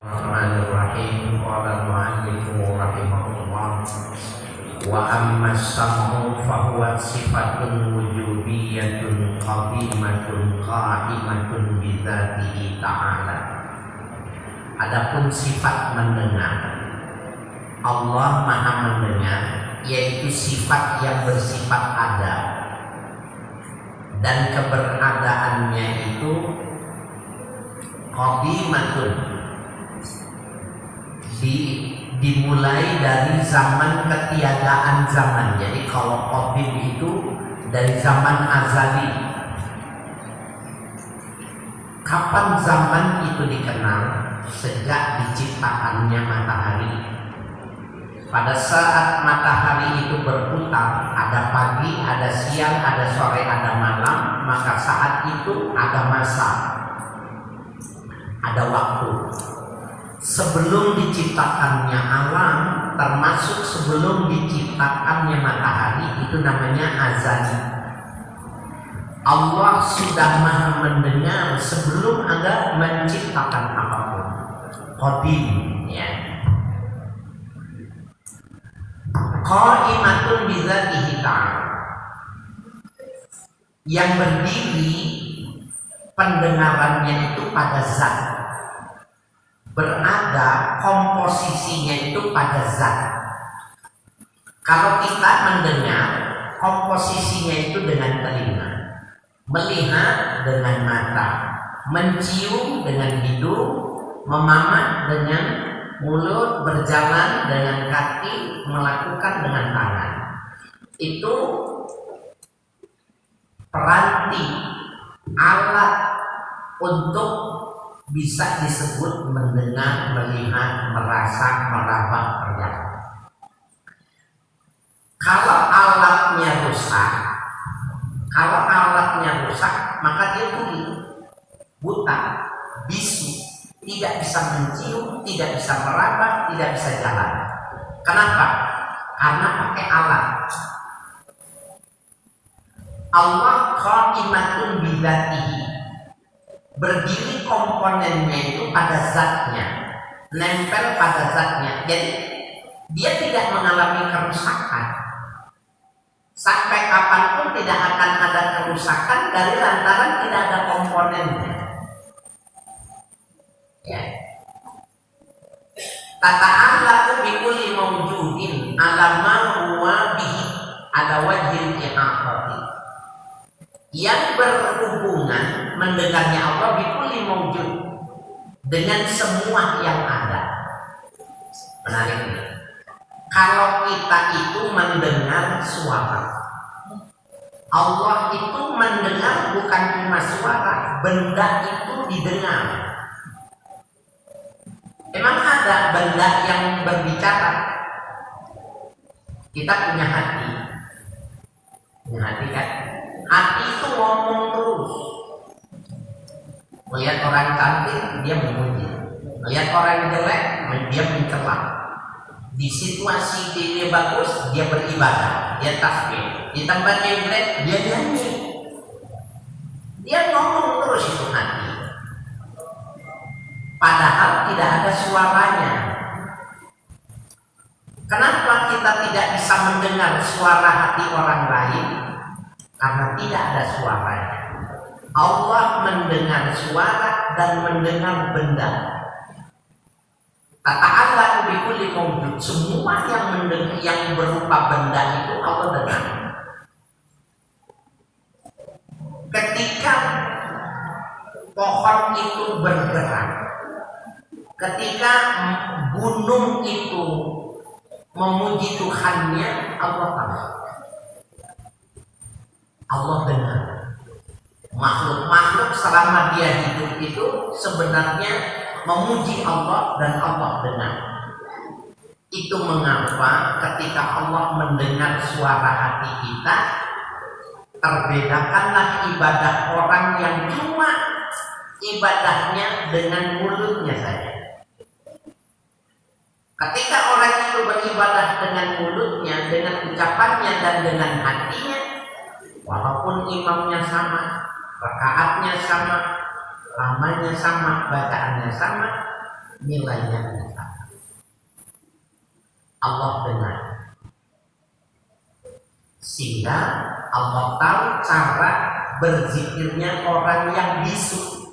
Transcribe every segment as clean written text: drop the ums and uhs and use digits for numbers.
Bismillahirrahmanirrahim. Qala al-mu'allifu rahimahullah wa amma as-sam'u fa huwa sifatun wujubiyyatun qadimatun qa'imatun bi dzatihi ta'ala. Adapun sifat mendengar, Allah Maha mendengar, yaitu sifat yang bersifat ada dan keberadaannya itu qadimatun, dimulai dari zaman ketiadaan zaman. Jadi kalau qadim itu dari zaman azali. Kapan zaman itu dikenal? Sejak diciptakannya matahari. Pada saat matahari itu berputar, ada pagi, ada siang, ada sore, ada malam, maka saat itu ada masa, ada waktu. Sebelum diciptakannya alam, termasuk sebelum diciptakannya matahari, itu namanya azali. Allah sudah Maha mendengar sebelum ada menciptakan apapun. Qadim, ya. Qa'imatun bi dzatihi ta'ala, yang berdiri pendengarannya itu pada zat, berada komposisinya itu pada zat. Kalau kita mendengar, komposisinya itu dengan telinga, melihat dengan mata, mencium dengan hidung, memamak dengan mulut, berjalan dengan kaki, melakukan dengan tangan. Itu peranti, alat untuk bisa disebut mendengar, melihat, merasa, meraba, meraba. Kalau alatnya rusak, maka dia tuli, buta, bisu, tidak bisa mencium, tidak bisa meraba, tidak bisa jalan. Kenapa? Karena pakai alat. Allah qa'imatun bi dzatihi, berdiri komponennya itu pada zatnya, nempel pada zatnya. Jadi dia tidak mengalami kerusakan. Sampai kapanpun tidak akan ada kerusakan dari lantaran tidak ada komponennya. Ya. Tata'allaqu bi kulli mawjudin ala ma huwa bihi ala wajhil i'aqati, yang berhubungan mendengarnya Allah bi kulli mawjud, dengan semua yang ada. Menarik ini. Kalau kita itu mendengar suara, Allah itu mendengar bukan cuma suara, benda itu didengar. Emang ada benda yang berbicara? Kita punya hati. Punya hati kan? Hati itu ngomong terus. Melihat orang cantik, dia memuji. Melihat orang jelek, dia mencela. Di situasi dia bagus, dia beribadah, dia tasbih. Di tempat yang jelek, dia nyanyi. Dia ngomong terus itu hati. Padahal tidak ada suaranya. Kenapa kita tidak bisa mendengar suara hati orang lain? Karena tidak ada suaranya. Allah mendengar suara dan mendengar benda. Tata'allaqu bi kulli mawjud, semua yang mendengar, yang berupa benda itu Allah dengar. Ketika pohon itu bergerak, ketika gunung itu memuji Tuhannya, Allah tahu. Allah dengar. Makhluk-makhluk selama dia hidup itu sebenarnya memuji Allah dan Allah dengar. Itu mengapa ketika Allah mendengar suara hati kita, terbedakanlah ibadah orang yang cuma ibadahnya dengan mulutnya saja. Ketika orang itu beribadah dengan mulutnya, dengan ucapannya dan dengan hatinya, walaupun imamnya sama, rakaatnya sama, lamanya sama, bacaannya sama, nilainya ada. Allah dengar, sehingga Allah tahu cara berzikirnya orang yang bisu.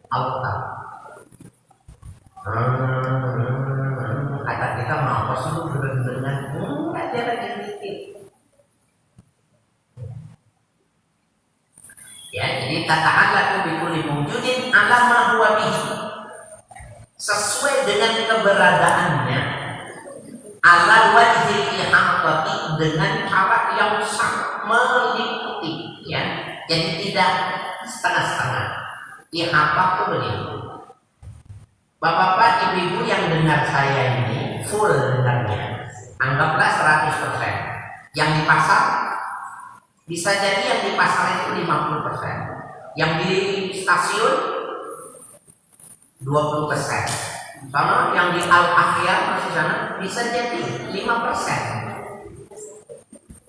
Allah tahu. Kata kita mau apa sih dengan enggak, dia lagi mikir. Ya, jadi tata'allaqu bi kulli mawjudin ala ma huwa bihi, sesuai dengan keberadaannya, ala wajhil ihatati, dengan cara yang sangat meliputi, ya. Jadi tidak setengah-setengah. Ihatah itu begitu. Bapak-bapak, ibu-ibu yang dengar saya ini full dengarnya, anggaplah 100%. Yang di pasar bisa jadi yang di pasar itu 50%, yang di stasiun 20%, kalau yang di Al-Akhir masih sana bisa jadi 5%.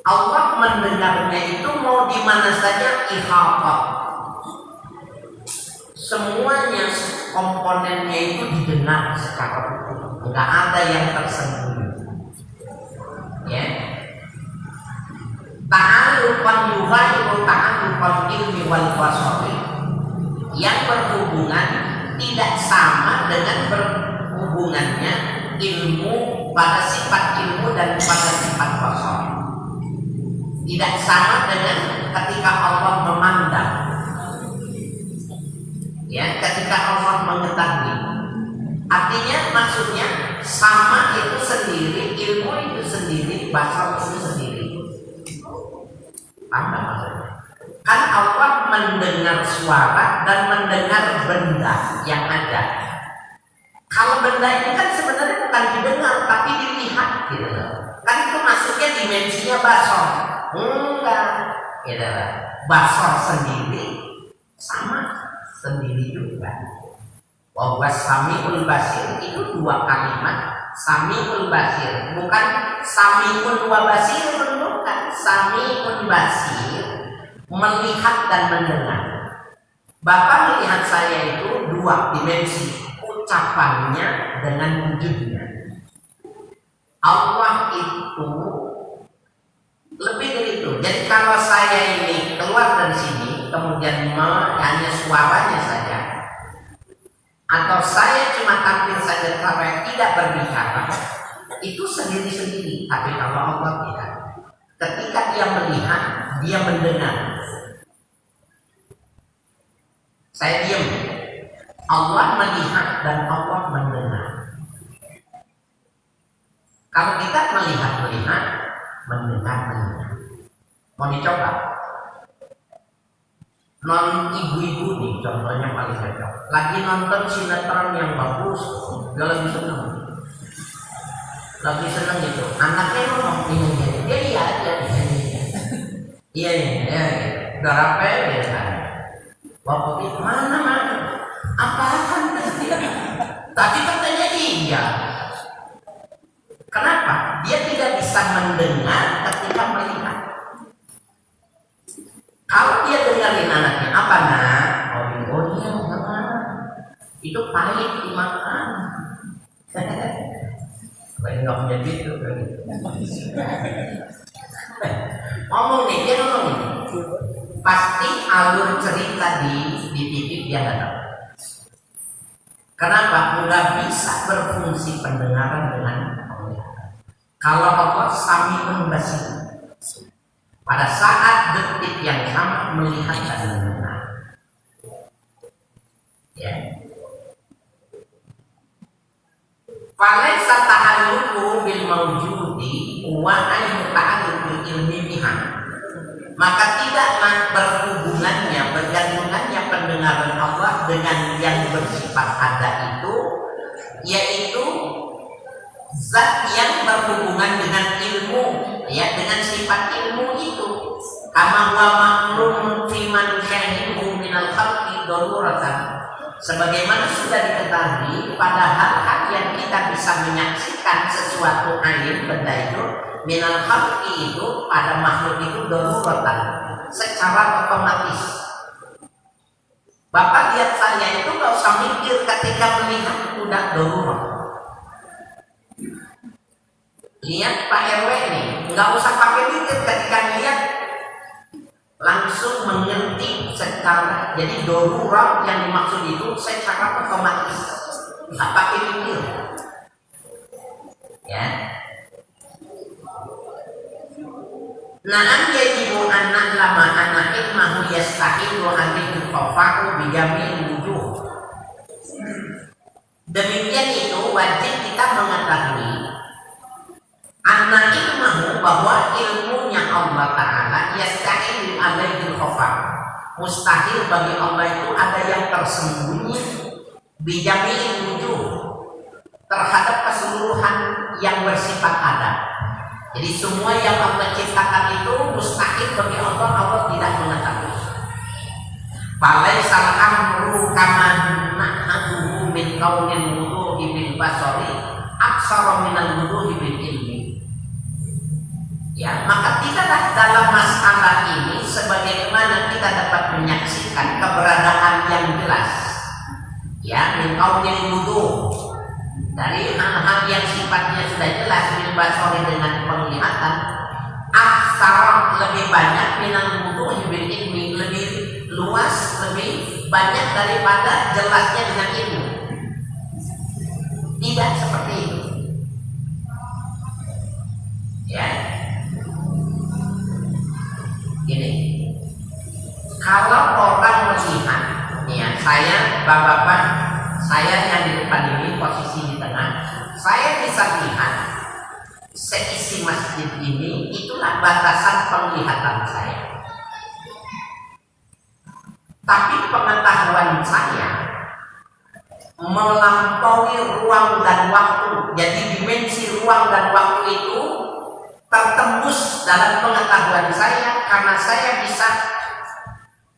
Allah mendengarnya itu mau di mana saja, ihatah. Semuanya komponennya itu didengar secara utuh, nggak ada yang tersembunyi. Ya. Ta'alluqan yughayyiru ta'alluqan ilmi wal basari, yang berhubungan tidak sama dengan berhubungannya ilmu pada sifat ilmu dan pada sifat basar. Tidak sama dengan ketika Allah memandang, ya, ketika Allah mengetahui. Artinya maksudnya sama itu sendiri, ilmu itu sendiri, basar itu sendiri. Apa maksudnya? Kan Allah mendengar suara dan mendengar benda yang ada. Kalau benda ini kan sebenarnya bukan didengar tapi dilihat, gitu loh. Kan itu masuknya dimensinya basar. Enggak, gitu loh. Basar sendiri sama sendiri juga. Wa samiul basir itu dua kalimat, samiul basir, bukan samiun wa basir, bukan. Samiun basir, melihat dan mendengar. Bapak melihat saya itu dua dimensi, ucapannya dengan wujudnya. Allah itu lebih dari itu. Jadi kalau saya ini keluar dari sini kemudian hanya suaranya saja, atau saya cuma tampil saja sampai tidak berbicara, itu sendiri-sendiri. Tapi kalau Allah tidak, ketika dia melihat, dia mendengar. Saya diam, Allah melihat dan Allah mendengar. Kalau kita melihat, mendengar. Mau dicoba? Non ibu-ibu nih contohnya paling cocok. Lagi nonton sinetron yang bagus, dia lagi seneng gitu. Anaknya ngomong ini, dia iya, udah rapi dia kan. Bapak itu mana? Apaan? Tadi katanya iya. Kenapa? Dia tidak bisa mendengar ketika melihat. Kalau dia dengerin anaknya, apa nak? Oh iya, itu pahit dimakan. Nggak punya duit tuh. Ngomong nih, dia ngomong nih. Pasti alur cerita di TV dia nggak tahu. Kenapa? Nggak bisa berfungsi pendengaran dengan penglihatan. Kalau Allah sami'un basir, pada saat detik yang sama melihat dan mendengar. Ya. Falaysa ta'alluqu bil mawjudi wa ayyu ta'alluqu ilmi biha. Maka tidaklah berhubungannya, bergantungannya pendengaran Allah dengan yang bersifat ada itu, yaitu zat yang berhubungan dengan ilmu, ya, dengan sifat ilmu itu. Kama huwa ma'lumun fi man syahidu minal khalqi daruratan. Sebagaimana sudah diketahui pada hal-hal yang kita bisa menyaksikan sesuatu ain benda itu, minal khalqi itu pada makhluk itu daruratan, secara otomatis. Bapak lihat saya itu nggak usah mikir ketika melihat udah darurat. Lihat Pak RW nih, nggak usah pakai mikir ketika lihat, langsung mengerti secara. Jadi darurat yang dimaksud itu secara otomatis, nggak pakai mikir. Ya. Na'am yajibu an na'lama anna ilmahu yastahilu an yutafa'u bijamil wujuh. Demikian itu wajib kita mengetahui anna ilmahu, bahwa ilmunya Allah Ta'ala yastahilu alaihi khafa, mustahil bagi Allah itu ada yang tersembunyi bijamil wujuh, terhadap keseluruhan yang bersifat ada. Jadi semua yang Allah ciptakan itu mustahil bagi Allah, Allah tidak mengetahui. Falaisal amru kama nahduhu min kaunil wudu'i bil basari aksara minal wudu'i bil ilmi. Ya, maka tidaklah dalam masalah ini sebagaimana kita dapat menyaksikan keberadaan yang jelas. Ya, min kaunil wudu', dari hal-hal yang sifatnya sudah jelas bil basari dengan penglihatan, aksara lebih banyak minal wudu'i bil ilmi, lebih luas, lebih banyak daripada jelasnya dengan ilmu. Tidak seperti itu. Ya. Gini. Kalau orang melihat, ya, saya, bapak-bapak, saya yang di depan ini posisi di tengah, saya bisa lihat seisi masjid ini, itulah batasan penglihatan saya. Tapi pengetahuan saya melampaui ruang dan waktu. Jadi dimensi ruang dan waktu itu tertembus dalam pengetahuan saya, karena saya bisa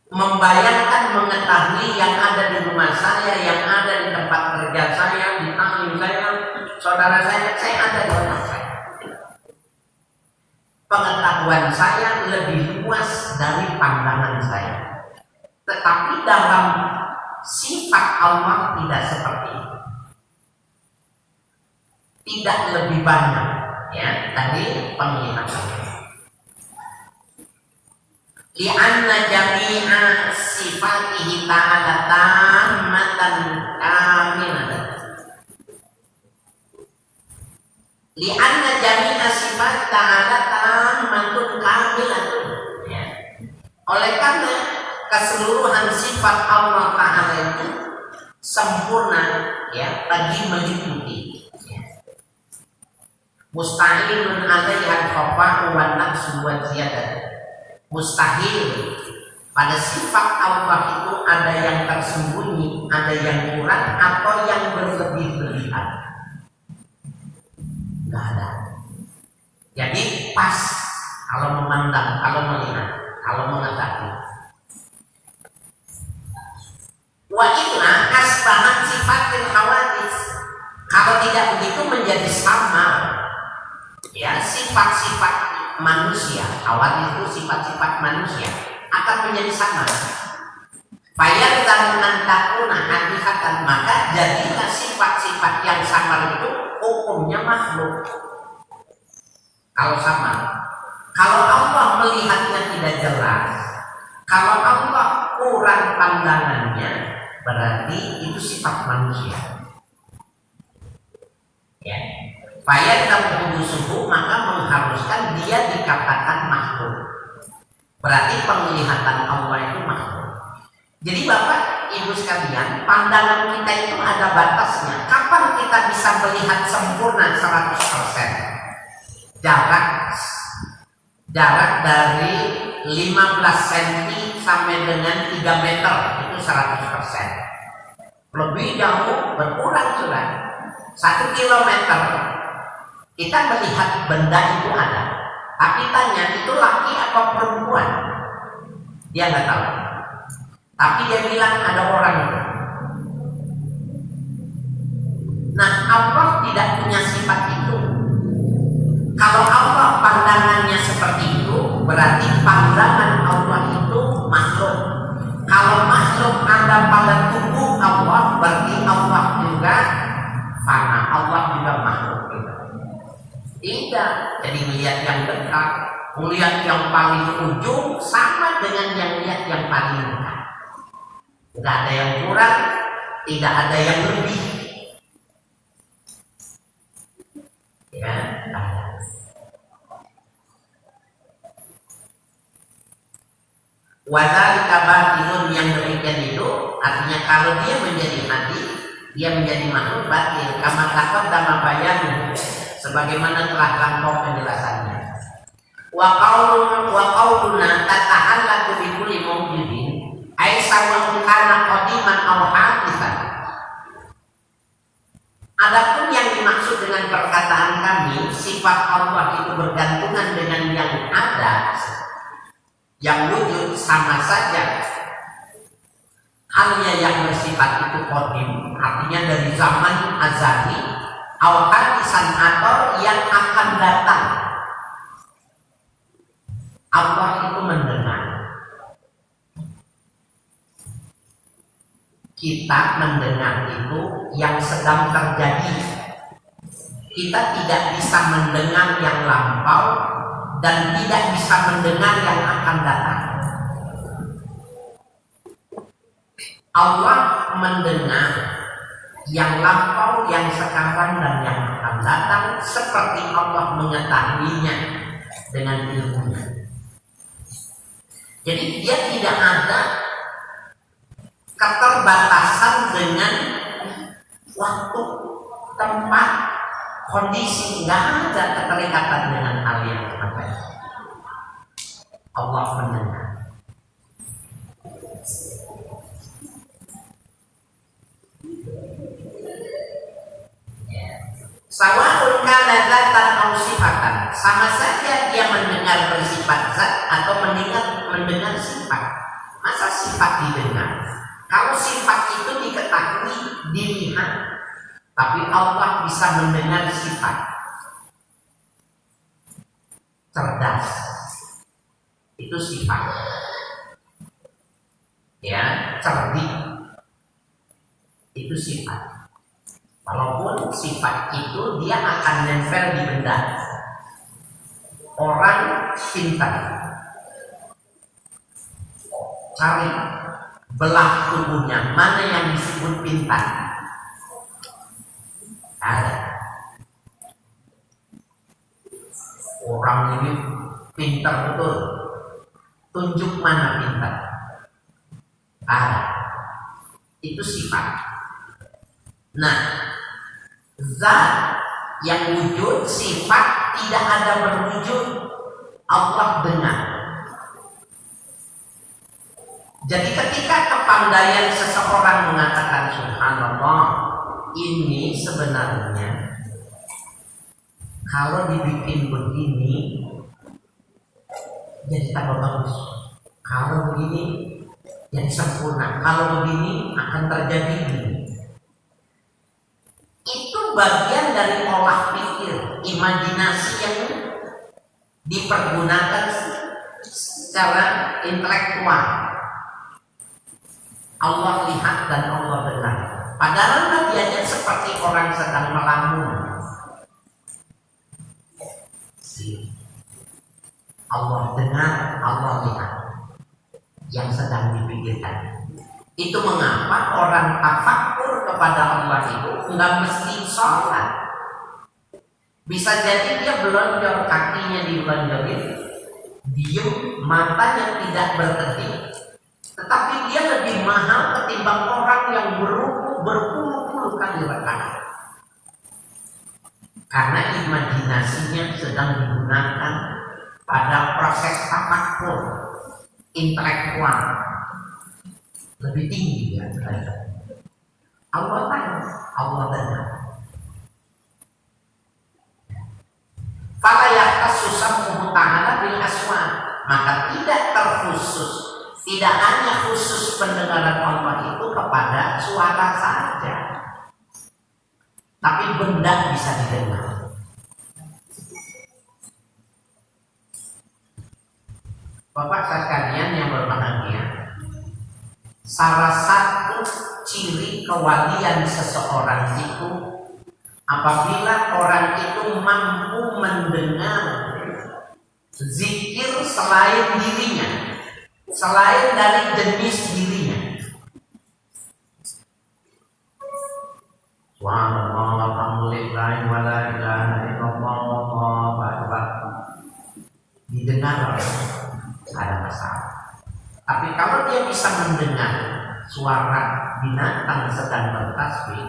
membayangkan, mengetahui yang ada di rumah saya, yang ada di tempat kerja saya, di taklim saya, saudara saya ada di rumah saya. Pengetahuan saya lebih luas dari pandangan saya. Tetapi dalam sifat Allah tidak seperti itu. Tidak lebih banyak, ya, dari penglihatan. Li'anna jami'a sifatihi ta'ala tammatan kamilatan. Li'anna jami'a sifat ta'ala tammatun kamilatun. Ya. Oleh karena keseluruhan sifat Allah Ta'ala itu sempurna, ya, bagi meliputi. Ya. Mustahilun alaiha khafa'u wa naqsu wa ziyadah. Mustahil pada sifat Allah itu ada yang tersembunyi, ada yang kurang, atau yang berlebih-lebihan. Nggak ada. Jadi pas kalau memandang, kalau melihat, kalau mengetahui. Wa illa asbahat sifatil hawadits. Kalau tidak begitu menjadi sama, ya, sifat-sifat manusia, hawadits itu sifat-sifat manusia, akan menjadi sama. Fayar dan takuna hakikatan, maka jadilah sifat-sifat yang sama itu hukumnya makhluk. Kalau sama, kalau Allah melihatnya tidak jelas, kalau Allah kurang pandangannya, berarti itu sifat manusia. Ya. Fayat dan subuh, maka mengharuskan dia dikatakan makhluk. Berarti penglihatan Allah itu makhluk. Jadi Bapak Ibu sekalian, pandangan kita itu ada batasnya. Kapan kita bisa melihat sempurna 100%? Jarak dari 15 cm sampai dengan 3 meter itu 100%. Lebih jauh berkurang sudah. 1 kilometer kita melihat benda itu ada, tapi tanya itu laki atau perempuan, dia nggak tahu. Tapi dia bilang ada orang itu. Nah, Allah tidak punya sifat itu. Kalau Allah pandangannya seperti itu, berarti pandangan Allah itu makhluk. Kalau makhluk ada Karena Allah juga makhluk kita. Tidak, jadi melihat yang dekat, melihat yang paling ujung sama dengan yang lihat yang paling dekat. Tidak ada yang kurang, tidak ada yang lebih. Ya, Wadzalika batilun, yang demikian itu artinya kalau dia menjadi hati, dia menjadi makhluk batil. Kama taqaddama bayanu, sebagaimana telah lampau penjelasannya. Wa qauluna tatahallaqu bi kulli mawjudin ay sawa'un kana qadiman aw haditsan. Adapun yang dimaksud dengan perkataan kami, sifat Allah itu bergantungan dengan yang ada, yang wujud sama saja. Halnya yang bersifat itu qadim, artinya dari zaman azali, aw hadisan, atau yang akan datang. Allah itu mendengar, kita mendengar itu yang sedang terjadi. Kita tidak bisa mendengar yang lampau dan tidak bisa mendengar yang akan datang. Allah mendengar yang lampau, yang sekarang, dan yang akan datang, seperti Allah mengetahuinya dengan ilmunya. Jadi dia tidak ada keterbatasan dengan waktu, tempat, kondisi, nggak ada keterikatan dengan hal yang apa. Allah mendengar. Sawa'un kana dzatan aw sifatan, sama saja dia mendengar bersifat zat atau mendengar sifat. Masa sifat didengar? Kalau sifat itu diketahui, dilihat, tapi Allah bisa mendengar sifat. Cerdas, itu sifat. Ya, cerdik, itu sifat. Walaupun sifat itu dia akan nempel di benda. Orang pintar, cari belah tubuhnya, mana yang disebut pintar? Ada. Orang ini pintar betul, tunjuk mana pintar? Ada. Itu sifat. Nah, zat yang wujud, sifat tidak ada berwujud, Allah dengar. Jadi ketika kepandaian seseorang mengatakan subhanallah, ini sebenarnya kalau dibikin begini jadi tambah bagus, kalau begini jadi sempurna, kalau begini akan terjadi begini. Itu bagian dari olah pikir, imajinasi yang dipergunakan secara intelektual. Allah lihat dan Allah dengar. Padahal bagiannya seperti orang sedang melamun. Allah dengar, Allah lihat yang sedang dipikirkan. Itu mengapa orang tafakur kepada Allah itu nggak mesti sholat. Bisa jadi dia belonjor, kakinya dilonjorin, diem, matanya tidak berkedip, tetapi dia lebih mahal ketimbang orang yang berpuluh-puluh kali rakaat. Karena imajinasinya sedang digunakan pada proses tafakur intelektual. Lebih tinggi ya derajat. Allah tahu, Allah dengar. Fala yahtassu sam'uhu ta'ala bil aswa, maka tidak terkhusus, tidak hanya khusus pendengaran Allah itu kepada suara saja, tapi benda bisa didengar. Bapak sekalian yang berbahagia, salah satu ciri kewalian seseorang itu apabila orang itu mampu mendengar zikir selain dirinya, selain dari jenis dirinya. Subhanallah, alhamdulillah, wa la ilaha illallah, Allahu akbar. Didengar ada masalah. Tapi kalau dia bisa mendengar suara binatang sedang bertasbih,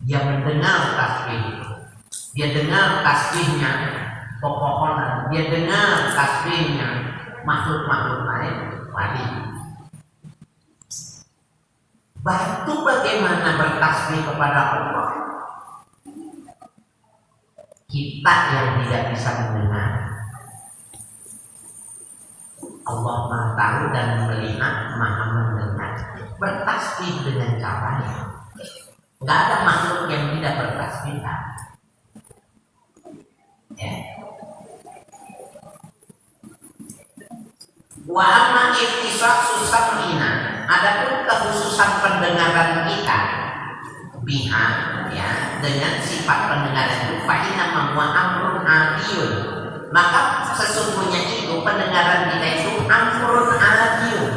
dia mendengar tasbih itu, dia dengar tasbihnya pepohonan, dia dengar tasbihnya makhluk-makhluk lain, wali. Batu bagaimana bertasbih kepada Allah? Kita yang tidak bisa mendengar, Allah Maha tahu dan melihat, Maha mendengar. Bertasbih dengan caranya. Nggak ada makhluk yang tidak bertasbih. Ya. Wa amma ihtisas sam'ina, adapun kekhususan pendengaran kita biha, ya, dengan sifat pendengaran itu fa inna huwa amrun adiyun, maka sesungguhnya itu pendengaran kita itu amrun adiyun,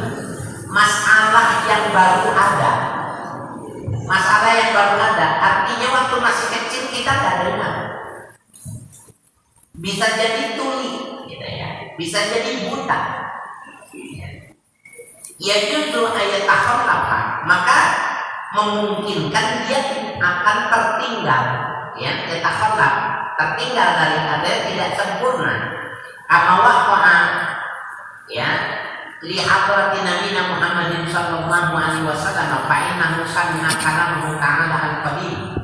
masalah yang baru ada. Masalah yang baru ada artinya waktu masih kecil kita nggak dengar, bisa jadi tuli, gitu ya, bisa jadi buta. Ya justru ayat takhallafa, maka memungkinkan dia akan tertinggal, ya, yatakhallaf, tertinggal dari ada tidak sempurna. Amawaqa'a, ya, li hadrati nabiyina Muhammadin sallallahu alaihi wasallam fa innahu sami'a kalamahu ta'ala al-qadim.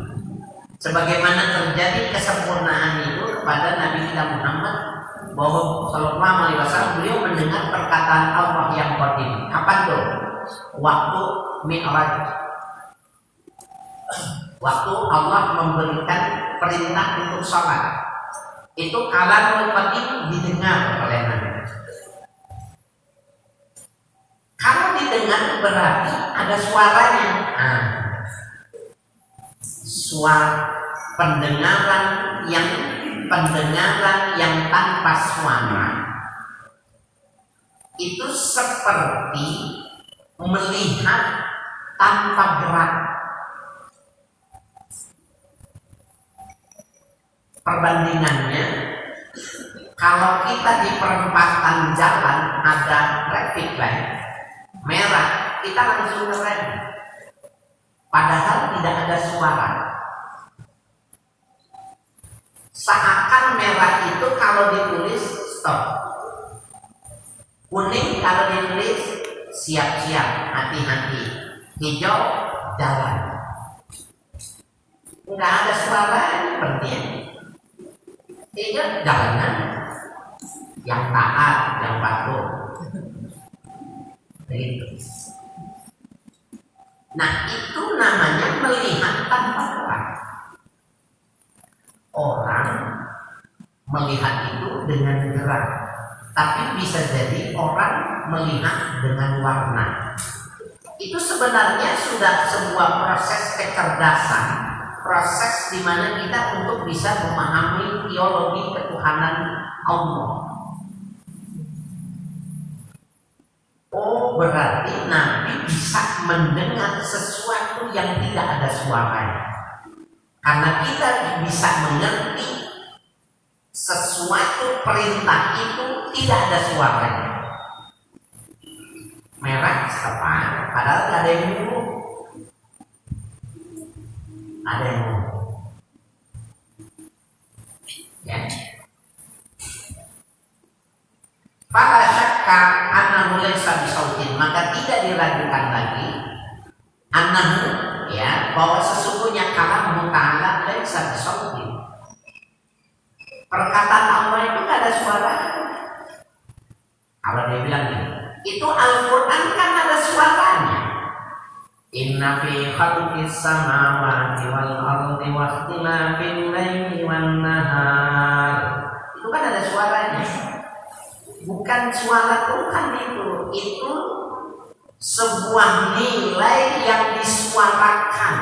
Sebagaimana terjadi kesempurnaan itu kepada Nabi kita Muhammad, bahwa sallallahu alaihi wasallam beliau mendengar perkataan Allah yang qadim. Kapan tuh? Waktu Mi'raj. Waktu Allah memberikan perintah untuk sholat, itu kalamul qadim didengar oleh Nabi. Kalau didengar berarti ada suaranya. Suara pendengaran yang tanpa suara itu seperti melihat tanpa gerak. Perbandingannya, kalau kita di perempatan jalan ada traffic light merah, kita langsung ngerem, padahal tidak ada suara. Seakan merah itu kalau ditulis stop, kuning kalau ditulis siap-siap, hati-hati, hijau jalan. Nggak ada suara seperti ini. Hijau jalanan, yang taat, yang patuh. Begitu. Nah, itu namanya melihat tanpa gerak. Orang melihat itu dengan gerak, tapi bisa jadi orang melihat dengan warna. Itu sebenarnya sudah sebuah proses kecerdasan, proses di mana kita untuk bisa memahami teologi ketuhanan Allah. Oh, berarti Nabi bisa mendengar sesuatu yang tidak ada suaranya. Karena kita bisa mengerti sesuatu perintah itu tidak ada suaranya. Merah apa? Padahal tidak ada yang ngomong. Ada yang ngomong. Ya. Fala syakka annahu laysa bisautin, maka tidak diragukan lagi annahu, ya, bahwa sesungguhnya kalam ta'ala laysa bisautin. Perkataan Allah itu tidak ada suara. Kalau dia bilang gini, itu Al-Quran kan ada suaranya. Inna fi khalqis samawati wal ardi wa ikhtilafil laili wan nahar. Itu kan ada suaranya. Bukan suara Tuhan itu sebuah nilai yang disuarakan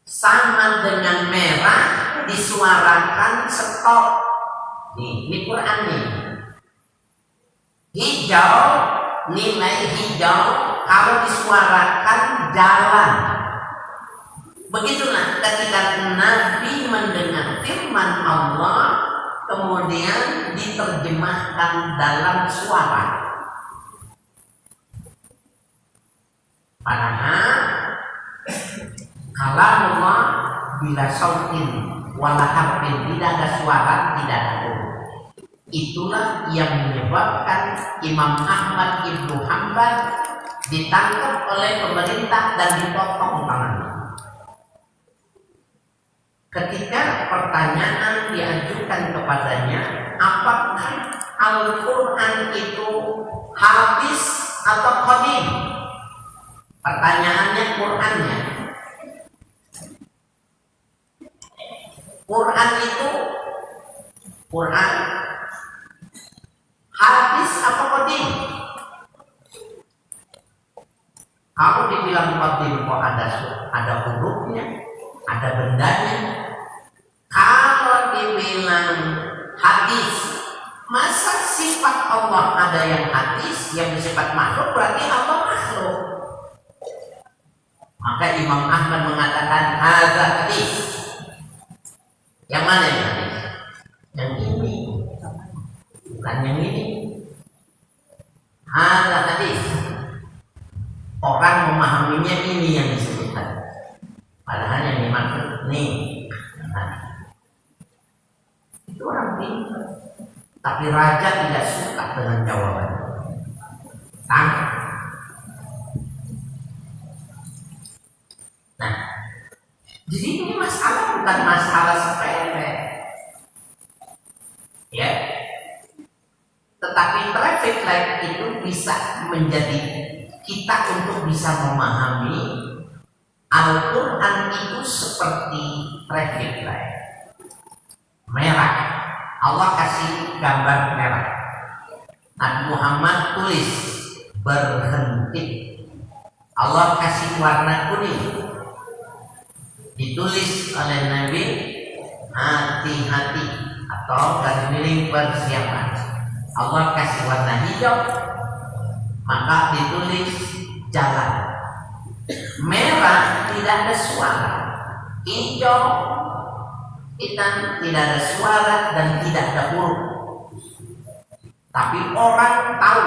sama dengan merah disuarakan stop. Ini Quran nih. Hijau, nilai hijau kalau disuarakan jalan. Begitulah ketika Nabi mendengar firman Allah kemudian diterjemahkan dalam suara. Padahal kalamullah bila sautin wala harfin, tidak ada suara, tidak ada huruf. Itulah yang menyebabkan Imam Ahmad Ibnu Hanbal ditangkap oleh pemerintah dan dipotong tangannya. Ketika pertanyaan diajukan kepadanya, apakah Al-Quran itu hadis atau qadim? Pertanyaannya Qurannya. Quran itu Quran hadis apa qadim? Kalau dibilang qadim kok ada hurufnya, ada bendanya. Kalau dibilang hadis, masa sifat Allah ada yang hadis, yang bersifat makhluk, berarti Allah makhluk. Maka Imam Ahmad mengatakan hadza hadis. Yang mana yang hadis? Yang ini, bukan yang ini. Hadza hadis. Orang memahaminya ini yang disebut hadis. Padahal yang dimaksud nih. Itu orang pintar. Tapi raja tidak suka dengan jawaban. Tangkap. Nah, jadi ini masalah bukan masalah sepele, ya. Tetapi traffic light itu bisa menjadi kita untuk bisa memahami Al-Quran itu seperti traffic light. Merah, Allah kasih gambar merah. Nabi Muhammad tulis berhenti. Allah kasih warna kuning. Ditulis oleh Nabi hati-hati atau garis miring persiapan. Allah kasih warna hijau, maka ditulis jalan. Merah tidak ada suara, hijau hitam tidak ada suara dan tidak ada huruf. Tapi orang tahu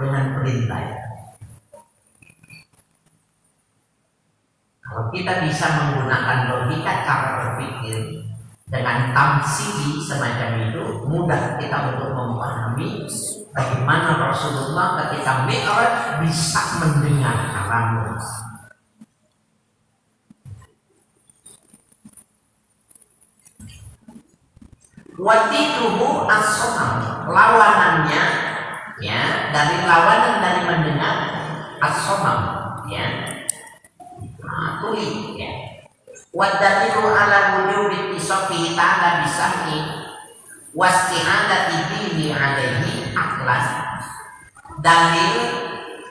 dengan perintah. Kalau kita bisa menggunakan logika cara berpikir dengan tamsili semacam itu, mudah kita untuk memahami bagaimana Rasulullah ketika Mi'raj bisa mendengar kalamullah. Wadiduhu as-somam, lawanannya, ya, dari lawanan dari mendengar as-somam, ya. Tuli, ya. Wadalilu ala wujubi tisofi ta'ala bisami wasti'adati bihi alaihi aklan. Dalil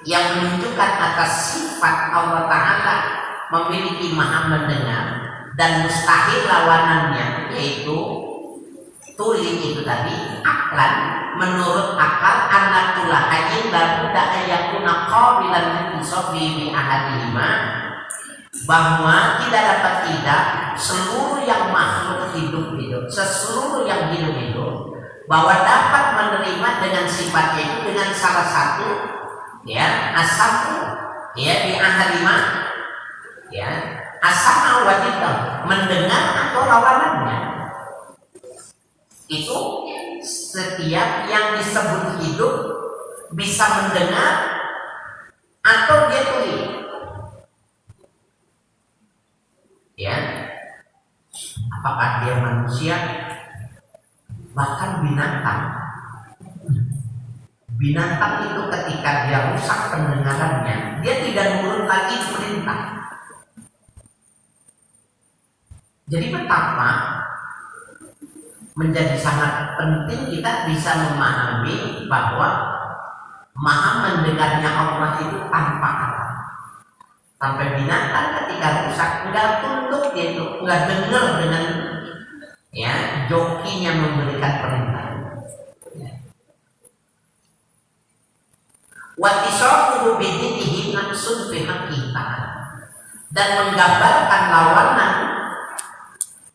yang menunjukkan atas sifat Allah Ta'ala memiliki maha mendengar dan mustahil lawanannya, yaitu tuli itu tadi, aklan, menurut akal anakula hayin dan buddha ayakuna qabilan tisofi bi ahadihima, bahwa tidak dapat tidak seluruh yang makhluk hidup seluruh yang hidup bahwa dapat menerima dengan sifatnya itu dengan salah satu, ya, asam, ya, di ahadima, ya, asam wadidah, mendengar atau lawanannya. Itu setiap yang disebut hidup bisa mendengar atau dia tuli. Ya, apakah dia manusia, bahkan binatang itu ketika dia rusak pendengarannya, dia tidak menurut lagi perintah. Jadi betapa menjadi sangat penting kita bisa memahami bahwa Maha mendengarnya Allah itu tanpa alat. Sampai binatang ketika rusak nggak tunduk dia itu, nggak dengar dengan ya jokinya memberikan perintah. Watisafuhu bidinihi nafsun fi haqqillah, dan menggambarkan lawanan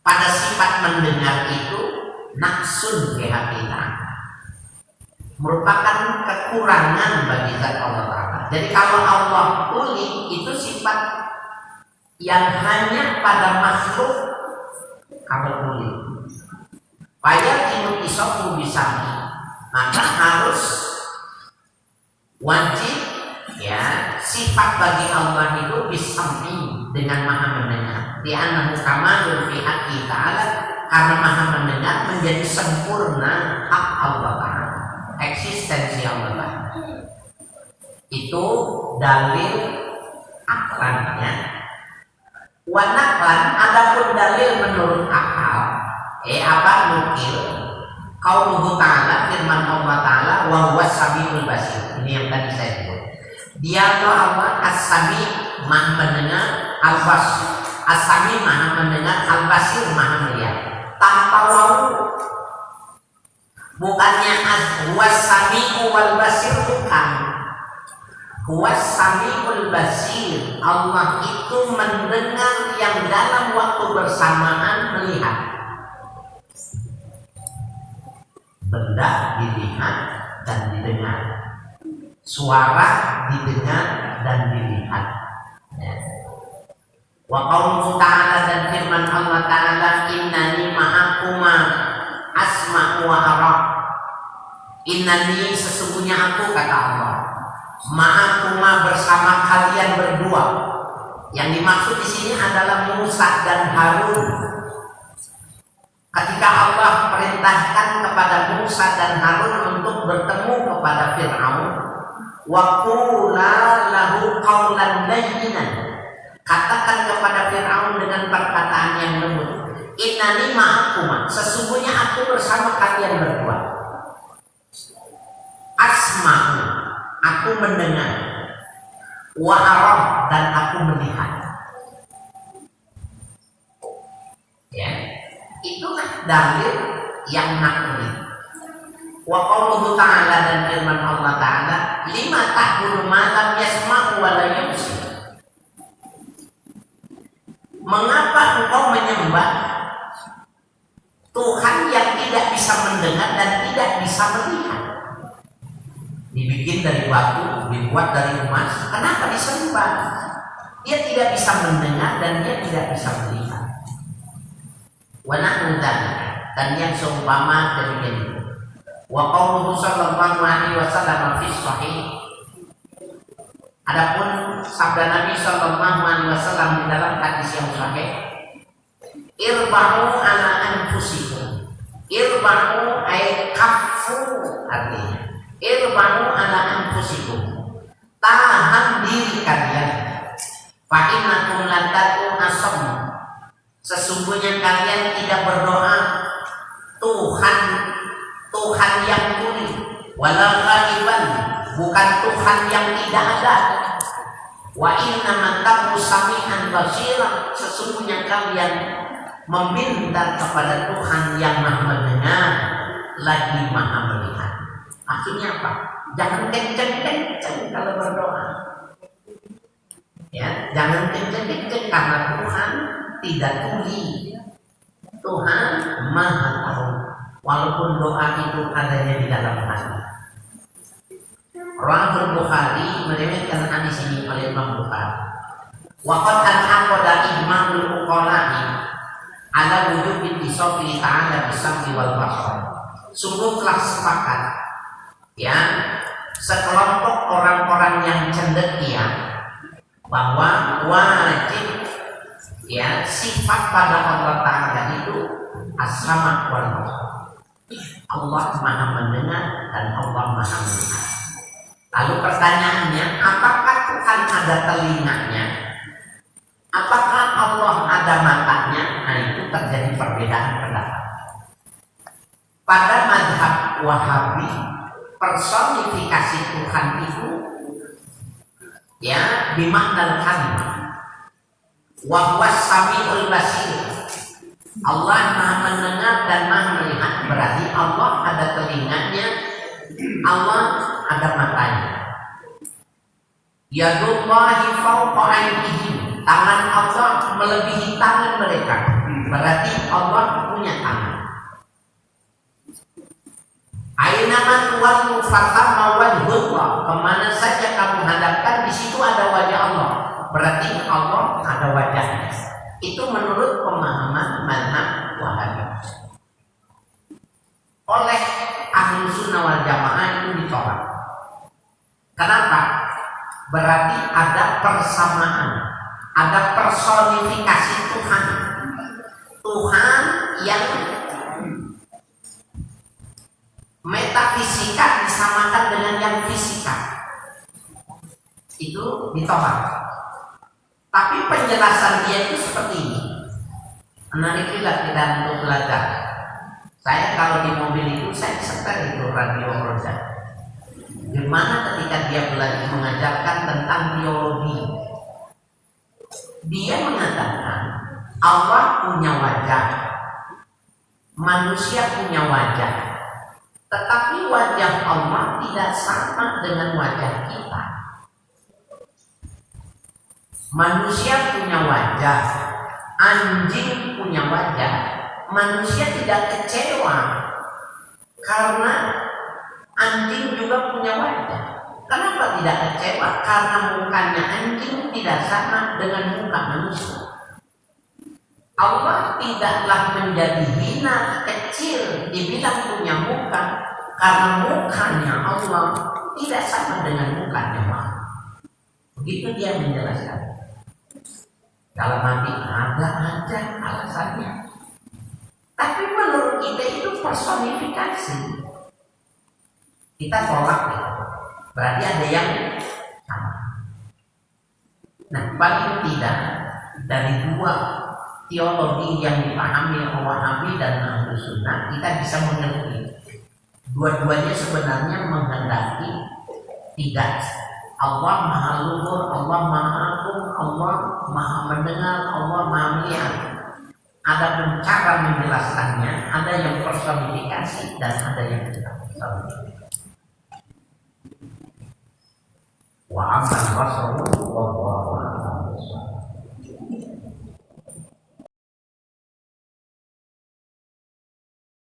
pada sifat mendengar itu nafsun fi haqqillah, merupakan kekurangan bagi zat Allah Ta'ala. Jadi kalau Allah tuli itu sifat yang hanya pada makhluk kalau tuli. Faya timut isofu bisami, maka harus wajib ya sifat bagi Allah itu bisami, dengan maha mendengar. Di annahu kamalun fi haqqi ta'ala, karena maha mendengar menjadi sempurna hak Allah Ta'ala, eksistensi Allah Ta'ala. Itu dalil aklannya. Wanaklan, adapun dalil menurut akal, nukil qauluhu ta'ala, firman Allah Ta'ala, wa huwas samiul basir. Ini yang tadi saya sebut. Dia Allah as-sami, maha mendengar, al-basir. As-sami maha mendengar, al-basir maha melihat. Tanpa wawu. Bukannya huwas sami'u wal basir, bukan. Huwas sami'ul basir. Allah itu mendengar yang dalam waktu bersamaan melihat. Benda dilihat dan didengar, suara didengar dan dilihat. Wa qauluhu ta'ala, dan firman Allah Ta'ala, innani ma'akuma asma'u wa ara. Innani, sesungguhnya aku, kata Allah, ma'akuma, bersama kalian berdua. Yang dimaksud di sini adalah Musa dan Harun. Ketika Allah perintahkan kepada Musa dan Harun untuk bertemu kepada Fir'aun, wa qula lahu qawlan layyinan, katakan kepada Fir'aun dengan perkataan yang lembut, innani ma'akuma, sesungguhnya aku bersama kalian berdua. Asma'u, aku mendengar, wa arah, dan aku melihat. Ya, itulah dalil yang nakli. Wa qauluhu ta'ala, dan firman Allah Ta'ala, lima ta'budu ma lam yasma'u wa la yubsir. Mengapa engkau menyembah Tuhan yang tidak bisa mendengar dan tidak bisa melihat? Dibikin dari batu, dibuat dari emas, kenapa disembah? Dia tidak bisa mendengar dan dia tidak bisa melihat. Wa nahnu dzalika, dan yang seumpama demikian itu. Wa qauluhu sallallahu alaihi wasallam fi sahih, adapun sabda Nabi sallallahu alaihi wasallam di dalam hadis yang sahih, irba'u ala anfusikum. Irba'u ay kaffu, artinya irba'u ala anfusikum, tahan diri kalian. Fa innakum lan tad'u asam, sesungguhnya kalian tidak berdoa Tuhan yang tuli, wala ghaiban, bukan Tuhan yang tidak ada. Wa inna man taqu sami'an basira, sesungguhnya kalian meminta kepada Tuhan yang maha mendengar lagi maha melihat. Maksudnya apa? Jangan kenceng-kenceng kalau berdoa. Ya, jangan kenceng-kenceng karena Tuhan tidak tuli. Tuhan maha tahu, walaupun doa itu adanya di dalam hati. Rawahul Bukhari, meriwayatkan hadis ini oleh Imam Bukhari. Wa qad anaqada ijma'ul uqala'i ala wujubi tisawfi ta'ala bisam'i wal basar. Sungguh telah sepakat ya sekelompok orang-orang yang cendekia bahwa wajib ya sifat pada Allah Ta'ala itu as-sama' wal basar. Allah maha mendengar dan Allah maha melihat. Lalu pertanyaannya, apakah Tuhan ada telinganya? Apakah Allah ada matanya? Nah, itu terjadi perbedaan pendapat. Pada mazhab Wahabi, personifikasi Tuhan bimakna kalimah. Wa huwas samiul basir. Allah Maha mendengar dan Maha melihat, berarti Allah ada telinganya, Allah ada matanya. Yadullahi fawqa aydihim, tangan Allah melebihi tangan mereka, berarti Allah punya tangan. Aina tuwallu fathamma wajhullah, kemana saja kamu hadapkan di situ ada wajah Allah, berarti Allah ada wajahnya. Itu menurut pemahaman mazhab Wahabi. Oleh ahli sunnah wal jamaah itu ditolak. Kenapa? Berarti ada persamaan, ada personifikasi Tuhan. Tuhan yang metafisika disamakan dengan yang fisika. Itu ditolak. Tapi penjelasan dia itu seperti ini. Menariklah kita untuk belajar. Saya kalau di mobil itu saya setel itu radio Roja. Dimana ketika dia belajar mengajarkan tentang biologi, dia mengatakan Allah punya wajah, manusia punya wajah, tetapi wajah Allah tidak sama dengan wajah kita. Manusia punya wajah, anjing punya wajah. Manusia tidak kecewa karena anjing juga punya wajah. Kenapa tidak kecewa? Karena mukanya anjing tidak sama dengan muka manusia. Allah tidaklah menjadi hina kecil dibilang punya muka, karena mukanya Allah tidak sama dengan mukanya Allah. Begitu dia menjelaskan. Dalam hati ada aja alasannya. Tapi menurut kita itu personifikasi. Kita tolak ya. Berarti ada yang sama. Nah, paling tidak dari dua teologi yang dipahami oleh Wahabi dan Ahlus Sunnah, kita bisa mengerti dua-duanya sebenarnya menghendaki tidak. Allah Maha Luhur, Allah Maha Agung, Allah Maha Mendengar, Allah Maha Melihat. Ada cara menjelaskannya, ada yang personifikasi dan ada yang tidak personifikasi. Wa amal rasulullah